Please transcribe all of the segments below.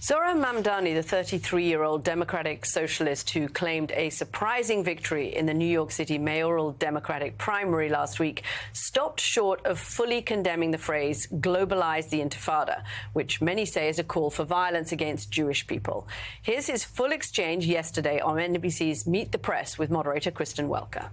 Zohran Mamdani, the 33-year-old Democratic socialist who claimed a surprising victory in the New York City mayoral Democratic primary last week, stopped short of fully condemning the phrase "globalize the Intifada," which many say is a call for violence against Jewish people. Here's his full exchange yesterday on NBC's Meet the Press with moderator Kristen Welker.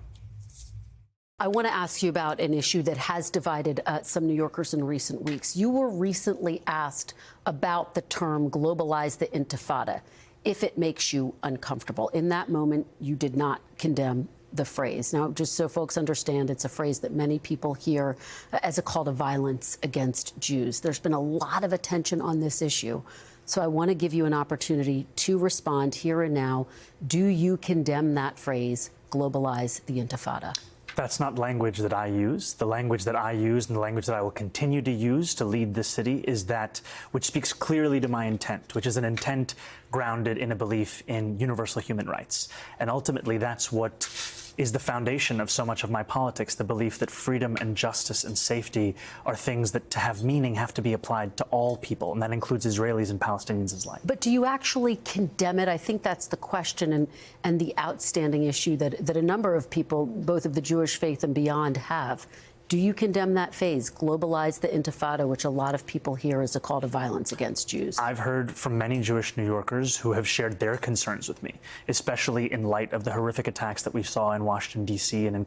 I want to ask you about an issue that has divided some New Yorkers in recent weeks. You were recently asked about the term "globalize the Intifada," if it makes you uncomfortable. In that moment, you did not condemn the phrase. Now, just so folks understand, it's a phrase that many people hear as a call to violence against Jews. There's been a lot of attention on this issue. So I want to give you an opportunity to respond here and now. Do you condemn that phrase, "globalize the Intifada"? That's not language that I use. The language that I use and the language that I will continue to use to lead this city is that which speaks clearly to my intent, which is an intent grounded in a belief in universal human rights. And ultimately, that's what is the foundation of so much of my politics, the belief that freedom and justice and safety are things that, to have meaning, have to be applied to all people, and that includes Israelis and Palestinians alike. But do you actually condemn it? I think that's the question and the outstanding issue that a number of people, both of the Jewish faith and beyond, have. Do you condemn that phrase, "globalize the Intifada," which a lot of people hear as a call to violence against Jews? I've heard from many Jewish New Yorkers who have shared their concerns with me, especially in light of the horrific attacks that we saw in Washington, D.C. and in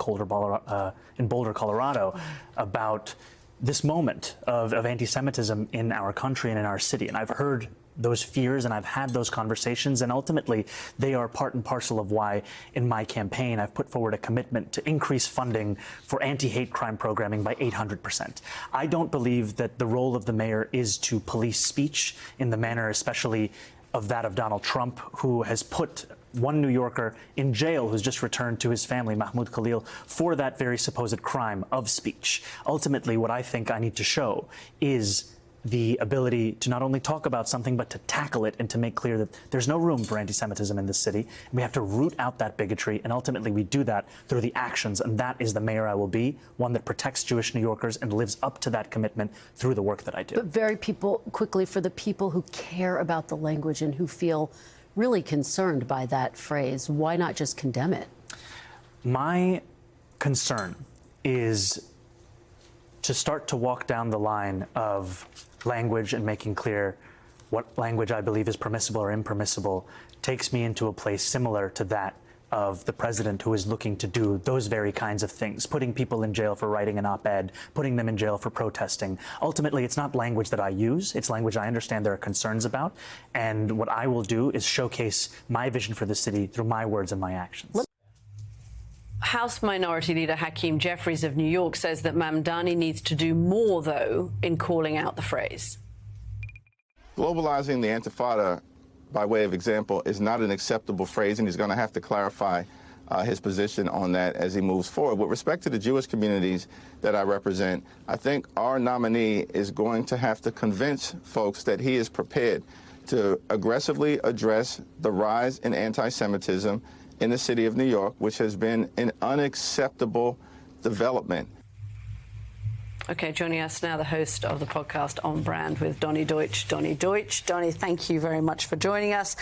Boulder, Colorado, about this moment of anti-Semitism in our country and in our city. And I've heard those fears and I've had those conversations, and ultimately they are part and parcel of why in my campaign I've put forward a commitment to increase funding for anti-hate crime programming by 800%. I don't believe that the role of the mayor is to police speech in the manner especially of that of Donald Trump, who has put one New Yorker in jail who's just returned to his family, Mahmoud Khalil, for that very supposed crime of speech. Ultimately, what I think I need to show is the ability to not only talk about something, but to tackle it and to make clear that there's no room for anti-Semitism in this city. And we have to root out that bigotry, and ultimately we do that through the actions, and that is the mayor I will be, one that protects Jewish New Yorkers and lives up to that commitment through the work that I do. But quickly, for the people who care about the language and who feel really concerned by that phrase, why not just condemn it? My concern is to start to walk down the line of language and making clear what language I believe is permissible or impermissible takes me into a place similar to that of the president, who is looking to do those very kinds of things, putting people in jail for writing an op-ed, putting them in jail for protesting. Ultimately, it's not language that I use. It's language I understand there are concerns about. And what I will do is showcase my vision for the city through my words and my actions. House Minority Leader Hakeem Jeffries of New York says that Mamdani needs to do more, though, in calling out the phrase. Globalizing the Intifada, by way of example, is not an acceptable phrase, and he's going to have to clarify his position on that as he moves forward. With respect to the Jewish communities that I represent, I think our nominee is going to have to convince folks that he is prepared to aggressively address the rise in anti-Semitism in the city of New York, which has been an unacceptable development. Okay, joining us now, the host of the podcast On Brand with Donny Deutsch. Donny Deutsch. Donny, thank you very much for joining us.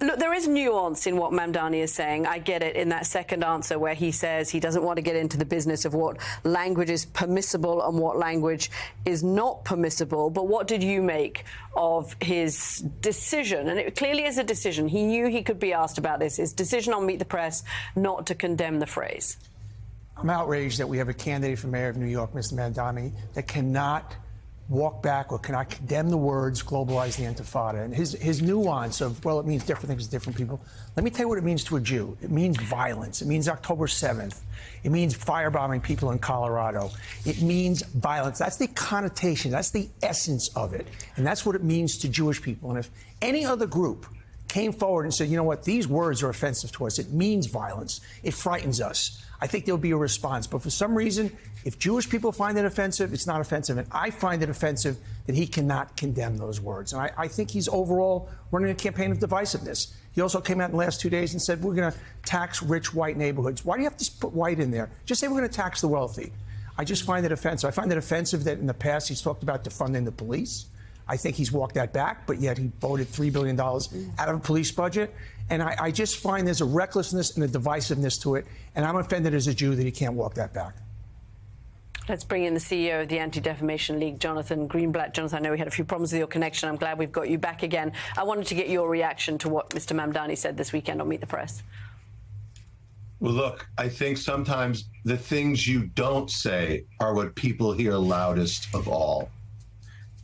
Look, there is nuance in what Mamdani is saying. I get it in that second answer where he says he doesn't want to get into the business of what language is permissible and what language is not permissible. But what did you make of his decision? And it clearly is a decision. He knew he could be asked about this. His decision on Meet the Press not to condemn the phrase. I'm outraged that we have a candidate for mayor of New York, Mr. Mamdani, that cannot walk back or cannot condemn the words "globalize the Intifada." And his nuance of, well, it means different things to different people. Let me tell you what it means to a Jew. It means violence. It means October 7th. It means firebombing people in Colorado. It means violence. That's the connotation. That's the essence of it. And that's what it means to Jewish people. And if any other group came forward and said, you know what, these words are offensive to us, it means violence, it frightens us, I think there'll be a response. But for some reason, if Jewish people find it offensive, it's not offensive. And I find it offensive that he cannot condemn those words. And I think he's overall running a campaign of divisiveness. He also came out in the last 2 days and said, we're going to tax rich white neighborhoods. Why do you have to put white in there? Just say we're going to tax the wealthy. I just find it offensive. I find it offensive that in the past he's talked about defunding the police. I think he's walked that back, but yet he voted $3 billion out of a police budget. And I just find there's a recklessness and a divisiveness to it. And I'm offended as a Jew that he can't walk that back. Let's bring in the CEO of the Anti-Defamation League, Jonathan Greenblatt. Jonathan, I know we had a few problems with your connection. I'm glad we've got you back again. I wanted to get your reaction to what Mr. Mamdani said this weekend on Meet the Press. Well, look, I think sometimes the things you don't say are what people hear loudest of all.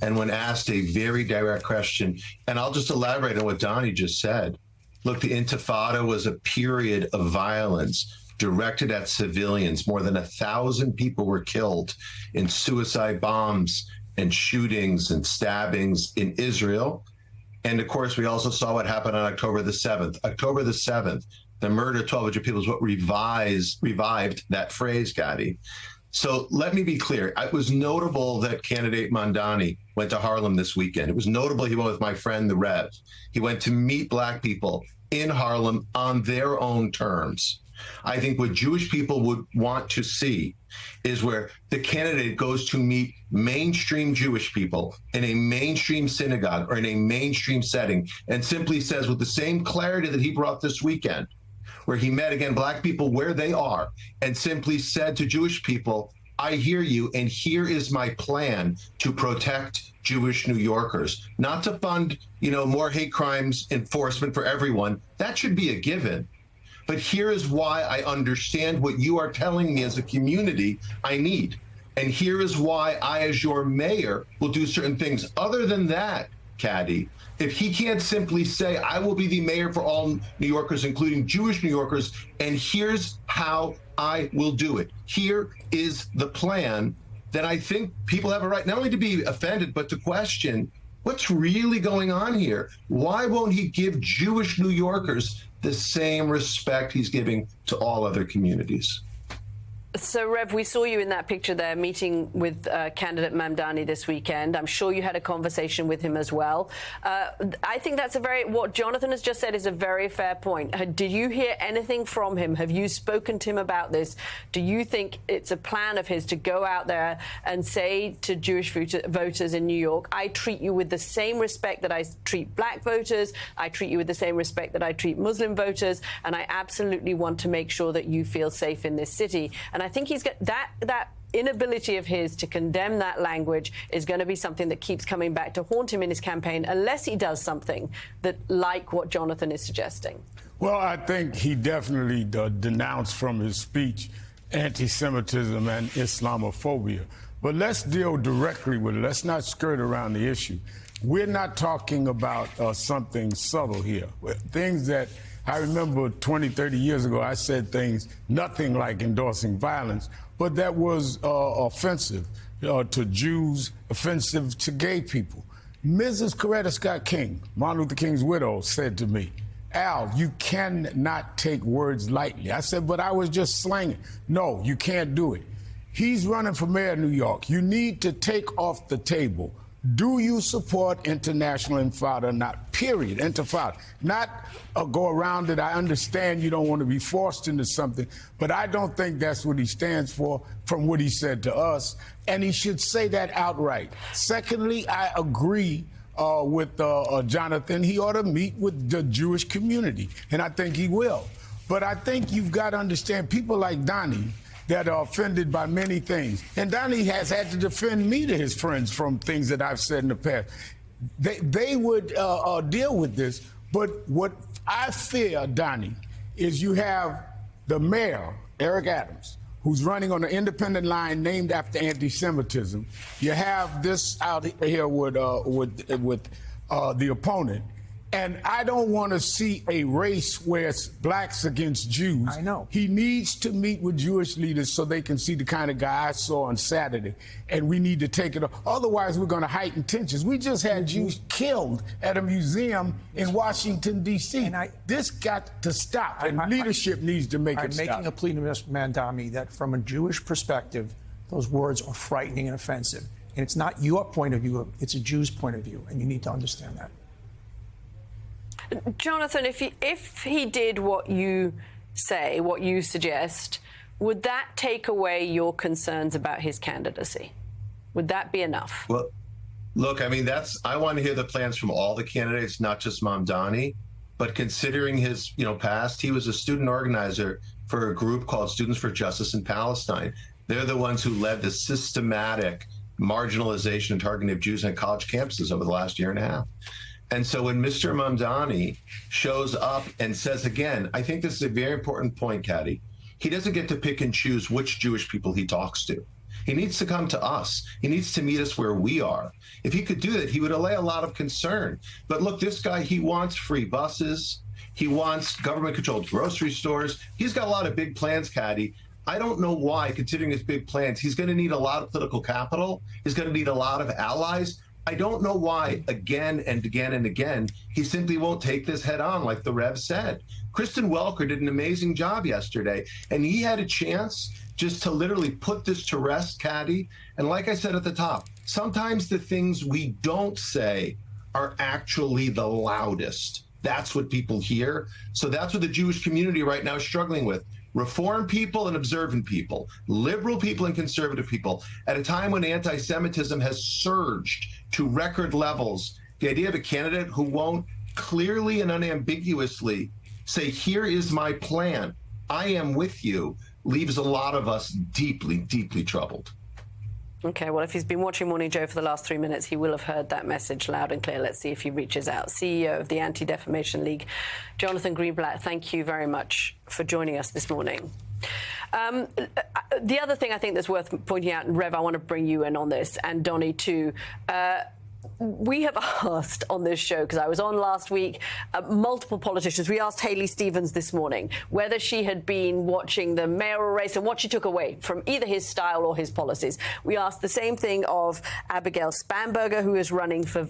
And when asked a very direct question, and I'll just elaborate on what Donnie just said. Look, the Intifada was a period of violence directed at civilians. More than 1,000 people were killed in suicide bombs and shootings and stabbings in Israel. And of course, we also saw what happened on October the 7th. October the 7th, the murder of 1,200 people is what revived that phrase, Gadi. So let me be clear. It was notable that candidate Mamdani went to Harlem this weekend. It was notable he went with my friend, the Rev. He went to meet Black people in Harlem on their own terms. I think what Jewish people would want to see is where the candidate goes to meet mainstream Jewish people in a mainstream synagogue or in a mainstream setting and simply says with the same clarity that he brought this weekend, where he met, again, Black people where they are and simply said to Jewish people, I hear you, and here is my plan to protect Jewish New Yorkers, not to fund, more hate crimes enforcement for everyone. That should be a given. But here is why I understand what you are telling me as a community I need. And here is why I, as your mayor, will do certain things. Other than that, Caddy, if he can't simply say, I will be the mayor for all New Yorkers, including Jewish New Yorkers, and here's how I will do it. Here is the plan. Then I think people have a right not only to be offended, but to question what's really going on here. Why won't he give Jewish New Yorkers the same respect he's giving to all other communities? So, Rev, we saw you in that picture there meeting with candidate Mamdani this weekend. I'm sure you had a conversation with him as well. I think that's what Jonathan has just said is a very fair point. Did you hear anything from him? Have you spoken to him about this? Do you think it's a plan of his to go out there and say to Jewish voters in New York, I treat you with the same respect that I treat Black voters, I treat you with the same respect that I treat Muslim voters, and I absolutely want to make sure that you feel safe in this city? And I think he's got that inability of his to condemn that language is going to be something that keeps coming back to haunt him in his campaign, unless he does something that, like what Jonathan is suggesting. Well, I think he definitely denounced from his speech anti-Semitism and Islamophobia. But let's deal directly with it. Let's not skirt around the issue. We're not talking about something subtle here. Things that I remember 20, 30 years ago, I said things, nothing like endorsing violence, but that was offensive to Jews, offensive to gay people. Mrs. Coretta Scott King, Martin Luther King's widow, said to me, Al, you cannot take words lightly. I said, but I was just slanging. No, you can't do it. He's running for mayor of New York. You need to take off the table. Do you support international intifada? Not period, intifada. Not go around it. I understand you don't want to be forced into something, but I don't think that's what he stands for from what he said to us, and he should say that outright. Secondly, I agree with Jonathan. He ought to meet with the Jewish community, and I think he will. But I think you've got to understand people like Donnie that are offended by many things. And Donnie has had to defend me to his friends from things that I've said in the past. They would deal with this, but what I fear, Donnie, is you have the mayor, Eric Adams, who's running on an independent line named after anti-Semitism. You have this out here with the opponent. And I don't want to see a race where it's blacks against Jews. I know. He needs to meet with Jewish leaders so they can see the kind of guy I saw on Saturday. And we need to take it off. Otherwise, we're going to heighten tensions. We just had Jews killed at a museum in Washington, D.C. This got to stop. And leadership needs to make it stop. I'm making a plea to Mr. Mamdani that from a Jewish perspective, those words are frightening and offensive. And it's not your point of view. It's a Jew's point of view. And you need to understand that. Jonathan, if he did what you say, what you suggest, would that take away your concerns about his candidacy? Would that be enough? Look, I mean, I want to hear the plans from all the candidates, not just Mamdani. But considering his, past, he was a student organizer for a group called Students for Justice in Palestine. They're the ones who led the systematic marginalization and targeting of Jews on college campuses over the last year and a half. And so when Mr. Mamdani shows up and says, again, I think this is a very important point, Caddy. He doesn't get to pick and choose which Jewish people he talks to. He needs to come to us. He needs to meet us where we are. If he could do that, he would allay a lot of concern. But look, this guy, he wants free buses. He wants government-controlled grocery stores. He's got a lot of big plans, Caddy. I don't know why, considering his big plans, he's going to need a lot of political capital. He's going to need a lot of allies. I don't know why, again and again and again, he simply won't take this head on, like the Rev said. Kristen Welker did an amazing job yesterday, and he had a chance just to literally put this to rest, Caddy. And like I said at the top, sometimes the things we don't say are actually the loudest. That's what people hear. So that's what the Jewish community right now is struggling with. Reform people and observant people, liberal people and conservative people, at a time when anti-Semitism has surged to record levels. The idea of a candidate who won't clearly and unambiguously say, here is my plan, I am with you, leaves a lot of us deeply, deeply troubled. Okay, well, if he's been watching Morning Joe for the last 3 minutes, he will have heard that message loud and clear. Let's see if he reaches out. CEO of the Anti-Defamation League, Jonathan Greenblatt, thank you very much for joining us this morning. The other thing I think that's worth pointing out, and Rev, I want to bring you in on this, and Donnie too, we have asked on this show, because I was on last week, multiple politicians. We asked Haley Stevens this morning whether she had been watching the mayoral race and what she took away from either his style or his policies. We asked the same thing of Abigail Spanberger, who is running for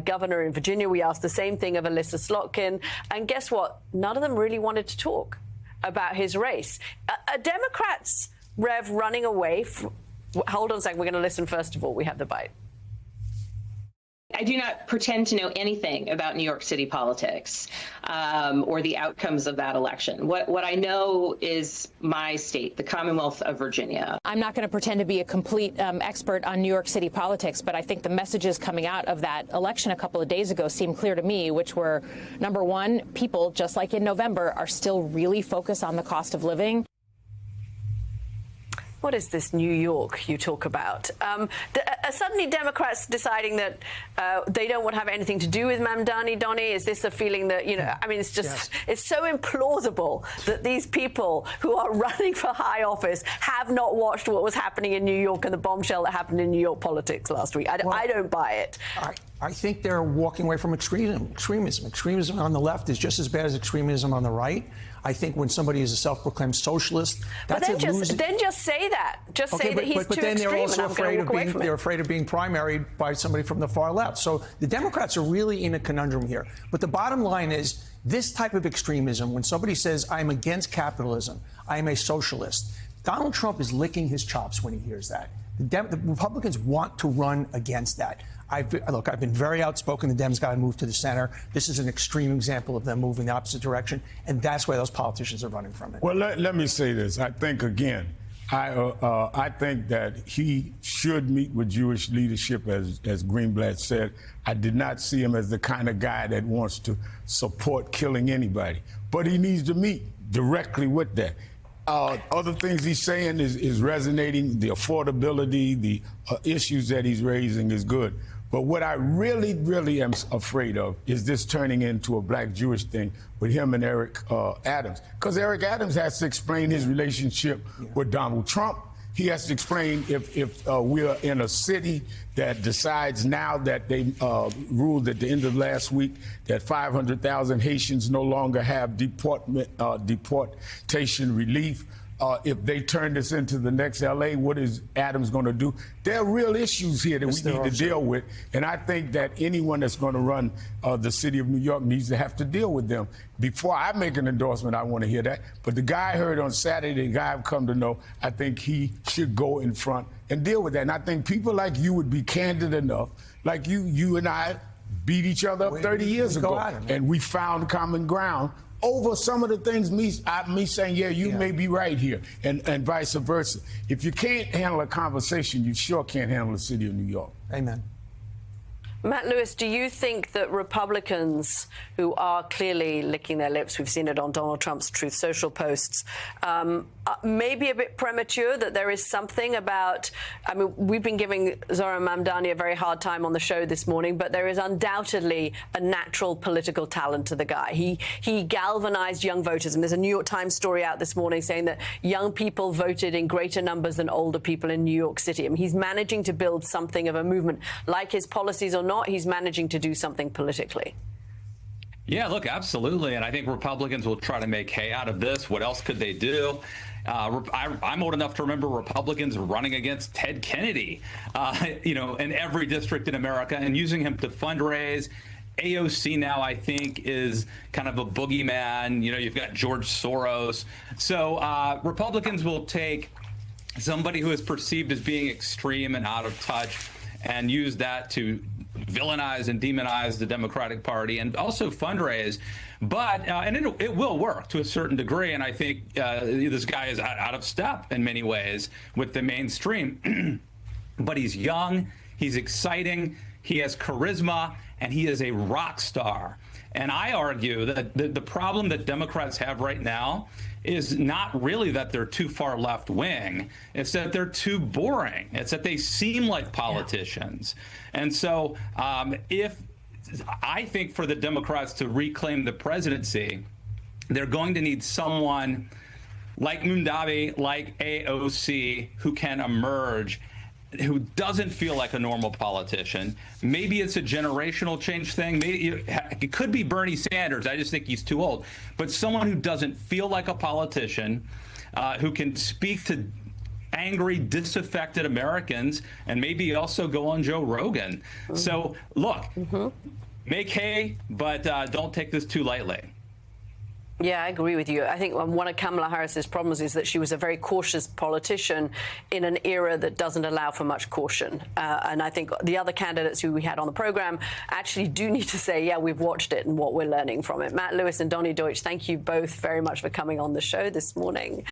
governor in Virginia. We asked the same thing of Alyssa Slotkin. And guess what? None of them really wanted to talk about his race. Are Democrats, Rev, running away? Hold on a second. We're going to listen first of all. We have the bite. I do not pretend to know anything about New York City politics or the outcomes of that election. What I know is my state, the Commonwealth of Virginia. I'm not going to pretend to be a complete expert on New York City politics, but I think the messages coming out of that election a couple of days ago seemed clear to me, which were, number one, people, just like in November, are still really focused on the cost of living. What is this New York you talk about? Are suddenly Democrats deciding that they don't want to have anything to do with Mamdani, Donnie? Is this a feeling that, I mean, it's just, It's so implausible that these people who are running for high office have not watched what was happening in New York and the bombshell that happened in New York politics last week. I don't buy it. I think they're walking away from extremism. Extremism on the left is just as bad as extremism on the right. I think when somebody is a self-proclaimed socialist, that's but then just say that. Just say that he's too extreme, they're also and I'm going to walk away from it. They're afraid of being primaried by somebody from the far left. So the Democrats are really in a conundrum here. But the bottom line is this type of extremism, when somebody says, I'm against capitalism, I am a socialist, Donald Trump is licking his chops when he hears that. The Republicans want to run against that. I've been very outspoken. The Dems got to move to the center. This is an extreme example of them moving the opposite direction, and that's why those politicians are running from it. Well, let me say this. I think, again, I think that he should meet with Jewish leadership, as Greenblatt said. I did not see him as the kind of guy that wants to support killing anybody, but he needs to meet directly with that. Other things he's saying is resonating. The affordability, the issues that he's raising is good. But what I really, really am afraid of is this turning into a black Jewish thing with him and Eric Adams. Because Eric Adams has to explain his relationship with Donald Trump. He has to explain if we're in a city that decides now that they ruled at the end of last week that 500,000 Haitians no longer have deportation relief. If they turn this into the next LA, what is Adams going to do? There are real issues here that we need to deal with. And I think that anyone that's going to run the city of New York needs to have to deal with them. Before I make an endorsement, I want to hear that. But the guy I heard on Saturday, the guy I've come to know, I think he should go in front and deal with that. And I think people like you would be candid enough, like you and I beat each other up 30 years ago. And we found common ground over some of the things me saying, you may be right here, and vice versa. If you can't handle a conversation, you sure can't handle the city of New York. Amen. Matt Lewis, do you think that Republicans who are clearly licking their lips, we've seen it on Donald Trump's Truth Social posts, may be a bit premature, that there is something about, I mean, we've been giving Zohran Mamdani a very hard time on the show this morning, but there is undoubtedly a natural political talent to the guy. He galvanized young voters, and there's a New York Times story out this morning saying that young people voted in greater numbers than older people in New York City. I mean, he's managing to build something of a movement. Like his policies or not, he's managing to do something politically. Yeah, look, absolutely. And I think Republicans will try to make hay out of this. What else could they do? I'm old enough to remember Republicans running against Ted Kennedy, in every district in America and using him to fundraise. AOC now, I think, is kind of a boogeyman. You've got George Soros. So Republicans will take somebody who is perceived as being extreme and out of touch and use that to villainize and demonize the Democratic Party and also fundraise. But and it will work to a certain degree. And I think this guy is out of step in many ways with the mainstream. But he's young, he's exciting, he has charisma, and he is a rock star. And I argue that the problem that Democrats have right now is not really that they're too far left wing. It's that they're too boring. It's that they seem like politicians. Yeah. And so if I think for the Democrats to reclaim the presidency, they're going to need someone like Mamdani, like AOC, who can emerge, who doesn't feel like a normal politician. Maybe it's a generational change thing. Maybe it could be Bernie Sanders. I just think he's too old. But someone who doesn't feel like a politician, who can speak to angry, disaffected Americans, and maybe also go on Joe Rogan. Mm-hmm. So, look, make hay, but don't take this too lightly. Yeah, I agree with you. I think one of Kamala Harris's problems is that she was a very cautious politician in an era that doesn't allow for much caution. And I think the other candidates who we had on the program actually do need to say, yeah, we've watched it and what we're learning from it. Matt Lewis and Donny Deutsch, thank you both very much for coming on the show this morning.